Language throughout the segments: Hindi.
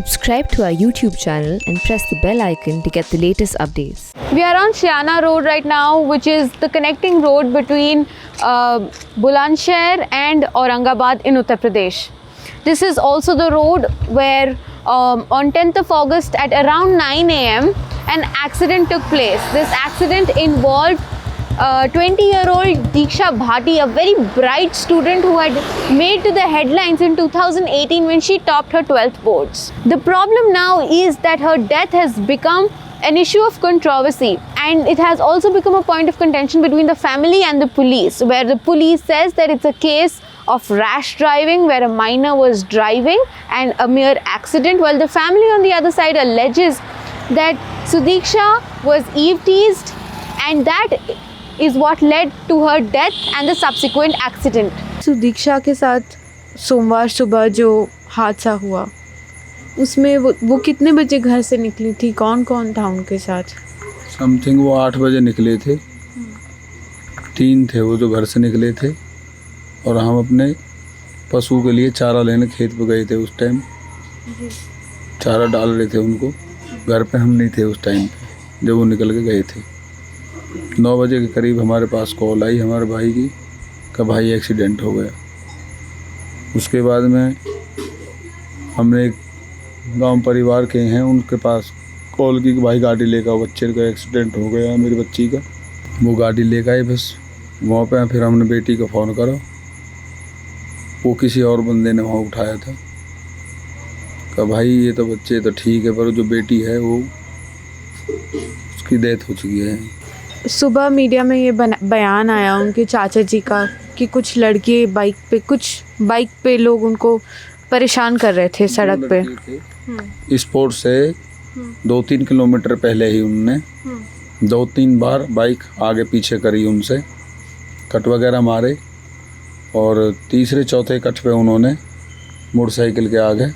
Subscribe to our YouTube channel and press the bell icon to get the latest updates. We are on Siana Road right now, which is the connecting road between Bulandshahr and Aurangabad in Uttar Pradesh. This is also the road where on 10th of August at around 9 a.m. an accident took place. This accident involved 20-year-old Diksha Bhati, a very bright student who had made to the headlines in 2018 when she topped her 12th boards. The problem now is that her death has become an issue of controversy, and it has also become a point of contention between the family and the police, where the police says that it's a case of rash driving where a minor was driving and a mere accident, while the family on the other side alleges that Sudiksha was eve-teased and that is what led to her death and the subsequent accident. Sudiksha के साथ सोमवार सुबह जो हादसा हुआ उसमें वो कितने बजे घर से निकली थी, कौन कौन था उनके साथ? समथिंग वो 8 बजे निकले थे। 3 थे वो जो घर से निकले थे और हम अपने पशु के लिए चारा लेने खेत पे गए थे। उस टाइम चारा डाल रहे थे उनको, घर पे हम नहीं थे उस टाइम पे जब वो निकल के गए थे। 9 बजे के करीब हमारे पास कॉल आई हमारे भाई की कि भाई एक्सीडेंट हो गया। उसके बाद में हमने एक गांव परिवार के हैं उनके पास कॉल की कि भाई गाड़ी लेकर बच्चे का एक्सीडेंट हो गया मेरी बच्ची का। वो गाड़ी लेकर आए, बस वहाँ पे फिर हमने बेटी को फ़ोन करा, वो किसी और बंदे ने वहाँ उठाया था। कहा भाई ये तो बच्चे तो ठीक है पर जो बेटी है वो उसकी डेथ हो चुकी है। सुबह मीडिया में ये बयान आया उनके चाचा जी का कि कुछ लड़के बाइक पे लोग उनको परेशान कर रहे थे सड़क पे। स्पोर्ट से 2-3 किलोमीटर पहले ही उन्होंने 2-3 बार बाइक आगे पीछे करी, उनसे कट वगैरह मारे और तीसरे चौथे कट पे उन्होंने मोटरसाइकिल के आगे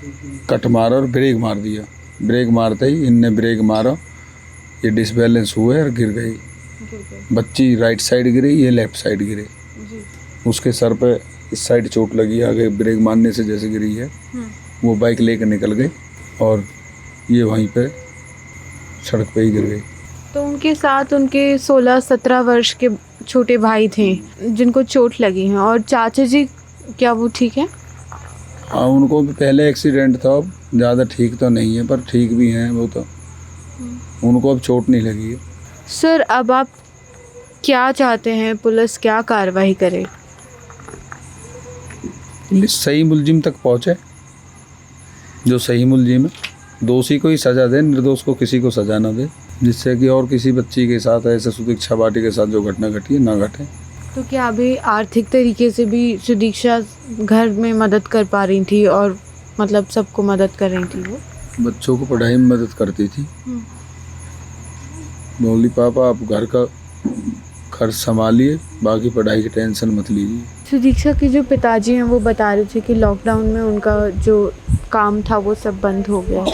कट मारा और ब्रेक मार दिया। ब्रेक मारते ही इनने ब्रेक मारा, ये डिसबैलेंस हुए और गिर गई। बच्ची राइट साइड गिरी, ये लेफ़्ट साइड गिरे। उसके सर पे इस साइड चोट लगी, आगे ब्रेक मारने से जैसे गिरी है। वो बाइक लेकर निकल गई और ये वहीं पे सड़क पे ही गिर गई। तो उनके साथ उनके 16-17 वर्ष के छोटे भाई थे जिनको चोट लगी है, और चाचा जी क्या वो ठीक है? हाँ, उनको भी पहले एक्सीडेंट था, अब ज़्यादा ठीक तो नहीं है पर ठीक भी हैं वो तो। उनको अब चोट नहीं लगी है। सर अब आप क्या चाहते हैं, पुलिस क्या कार्रवाई करे? सही मुलजिम तक पहुँचे, जो सही मुलजिम है दोषी को ही सज़ा दे, निर्दोष को किसी को सज़ा ना दे, जिससे कि और किसी बच्ची के साथ ऐसे सुदीक्षा भाटी के साथ जो घटना घटी है ना घटे। तो क्या अभी आर्थिक तरीके से भी सुदीक्षा घर में मदद कर पा रही थी और मतलब सबको मदद कर रही थी? वो बच्चों को पढ़ाई में मदद करती थी। बोली पापा आप घर का खर्च संभालिए, बाकी पढ़ाई की टेंशन मत लीजिए। सुदीक्षा के जो पिताजी हैं वो बता रहे थे कि लॉकडाउन में उनका जो काम था वो सब बंद हो गया है।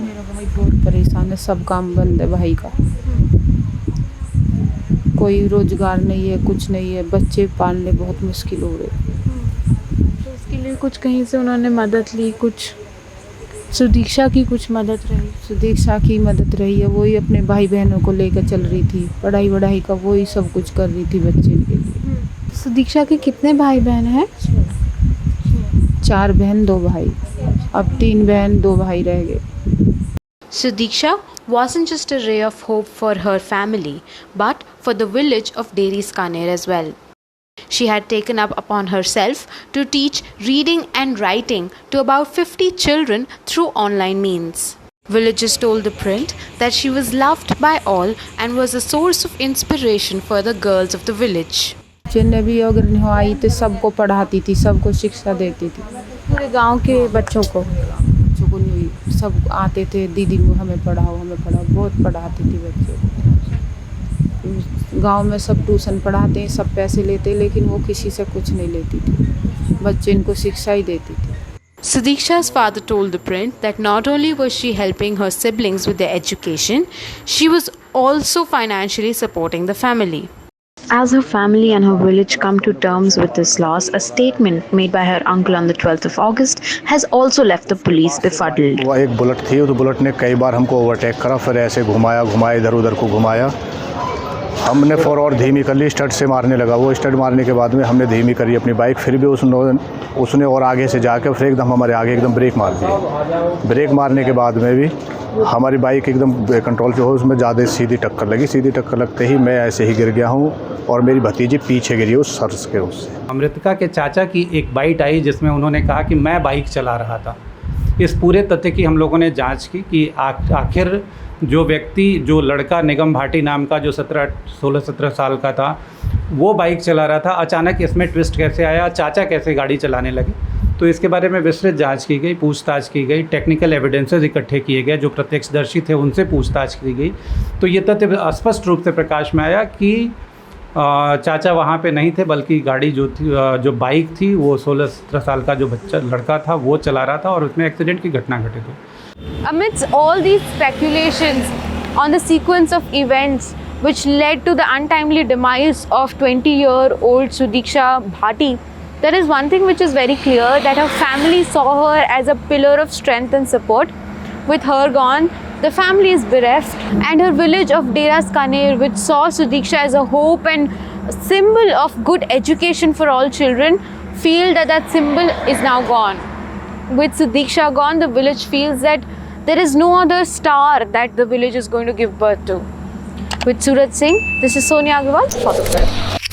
मेरा भाई बहुत परेशान है, सब काम बंद है भाई का। कोई रोजगार नहीं है, कुछ नहीं है, बच्चे पालने बहुत मुश्किल हो रहे। तो उसके लिए कुछ कहीं से उन्होंने मदद ली, कुछ सुदीक्षा की कुछ मदद रही? सुदीक्षा की मदद रही है, वही अपने भाई बहनों को लेकर चल रही थी, पढ़ाई वढ़ाई का वही सब कुछ कर रही थी बच्चे के लिए। सुदीक्षा के कितने भाई बहन हैं? 4 बहन 2 भाई, अब 3 बहन 2 भाई रह गए। Sudiksha wasn't just a ray of hope for her family, but for the village of Deri Skaner as well. She had taken up upon herself to teach reading and writing to about 50 children through online means. Villagers told the print that she was loved by all and was a source of inspiration for the girls of the village. जिन्हें भी अगर नहीं आई तो सबको पढ़ाती थी, सबको शिक्षा देती थी, पूरे गांव के बच्चों को नहीं, सब आते थे दीदी हमें पढ़ाओ, बहुत पढ़ाती थी बच्चे। गांव में सब ट्यूशन पढ़ाते हैं, सब पैसे लेते, लेकिन वो किसी से कुछ नहीं लेती थी, बच्चे इनको शिक्षा ही देती थी। Sudiksha's father told the print that not only was she helping her siblings with their education, she was also financially supporting the family. As her family and her village come to terms with this loss, a statement made by her uncle on the 12th of August has also left the police befuddled. वो एक बुलेट थी, उस बुलेट ने कई बार हमको ओवरटेक करा, फिर ऐसे घुमाया इधर उधर को घुमाया। हमने फोर और धीमी कर ली, स्टड से मारने लगा। वो स्टड मारने के बाद में हमने धीमी करी अपनी बाइक, फिर भी उसने और आगे से जाकर फिर एकदम हमारे आगे एकदम ब्रेक मार दी। ब्रेक मारने के बाद में भी हमारी बाइक एकदम कंट्रोल पे हो, उसमें ज़्यादा सीधी टक्कर लगी। सीधी टक्कर लगते ही मैं ऐसे ही गिर गया हूँ और मेरी भतीजी पीछे गिरी उस सर्स के उससे। अमृतिका के चाचा की एक बाइट आई जिसमें उन्होंने कहा कि मैं बाइक चला रहा था। इस पूरे तथ्य की हम लोगों ने जांच की कि आखिर जो लड़का निगम भाटी नाम का जो 16-17 साल का था, वो बाइक चला रहा था, अचानक इसमें ट्विस्ट कैसे आया, चाचा कैसे गाड़ी चलाने लगे। तो इसके बारे में विस्तृत जांच की गई, पूछताछ की गई, टेक्निकल एविडेंसेस इकट्ठे किए गए, जो प्रत्यक्षदर्शी थे उनसे पूछताछ की गई। तो ये तथ्य स्पष्ट रूप से प्रकाश में आया कि चाचा वहाँ पे नहीं थे, बल्कि गाड़ी जो बाइक थी वो 16-17 साल का जो लड़का था वो चला रहा था और उसमें एक्सीडेंट की घटना घटित हुई। Amidst all these speculations on the sequence of events which led to the untimely demise of 20-year-old Sudiksha Bhati, there is one thing which is very clear, that her family saw her as a pillar of strength and support. With her gone, the family is bereft, and her village of Deras Kaner, which saw Sudiksha as a hope and symbol of good education for all children, feel that symbol is now gone. With Sudiksha gone, the village feels that there is no other star that the village is going to give birth to. With Surat Singh, this is Sonia Agarwal for The Press.